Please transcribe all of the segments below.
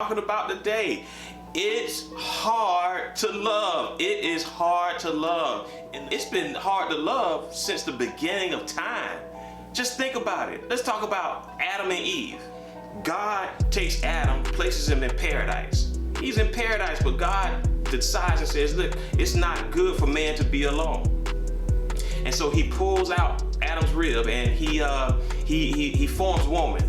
Talking about today. It's hard to love. It is hard to love. And it's been hard to love since the beginning of time. Just think about it. Let's talk about Adam and Eve. God takes Adam, places him in paradise. He's in paradise, but God decides and says, look, it's not good for man to be alone. And so he pulls out Adam's rib and he forms woman.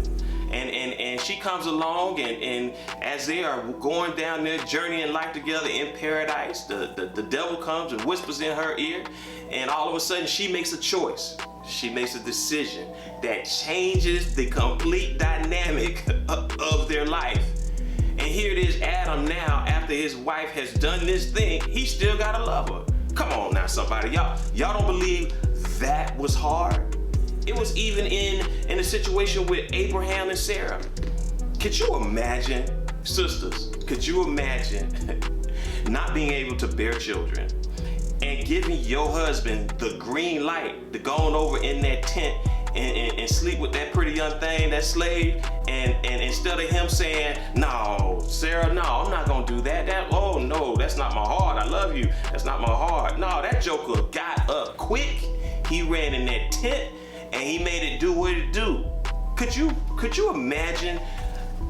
And she comes along, and as they are going down their journey in life together in paradise, the devil comes and whispers in her ear, and all of a sudden she makes a choice. She makes a decision that changes the complete dynamic of their life. And here it is, Adam now, after his wife has done this thing, he still gotta love her. Come on now, somebody. Y'all don't believe that was hard? It was even in a situation with Abraham and Sarah. Could you imagine, sisters, could you imagine not being able to bear children and giving your husband the green light to go on over in that tent and sleep with that pretty young thing, that slave, and instead of him saying, no, Sarah, no, I'm not gonna do that. Oh no, that's not my heart. I love you. That's not my heart. No, that joker got up quick. He ran in that tent and he made it do what it do. Could you imagine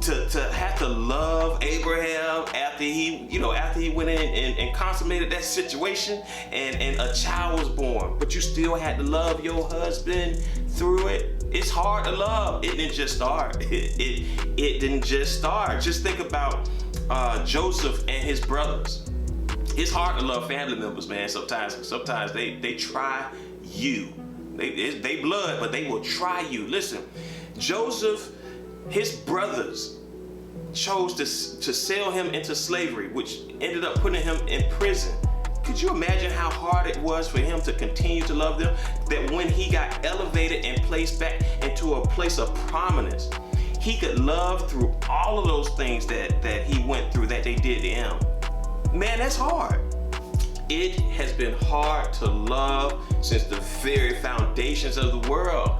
to have to love Abraham after he went in and consummated that situation and a child was born, but you still had to love your husband through it? It's hard to love. It didn't just start. It didn't just start. Just think about Joseph and his brothers. It's hard to love family members, man. Sometimes they try you. They blood, but they will try you. Listen, Joseph, his brothers chose to sell him into slavery, which ended up putting him in prison. Could you imagine how hard it was for him to continue to love them? That when he got elevated and placed back into a place of prominence, he could love through all of those things that he went through, that they did to him. Man, that's hard. It has been hard to love since the very foundations of the world.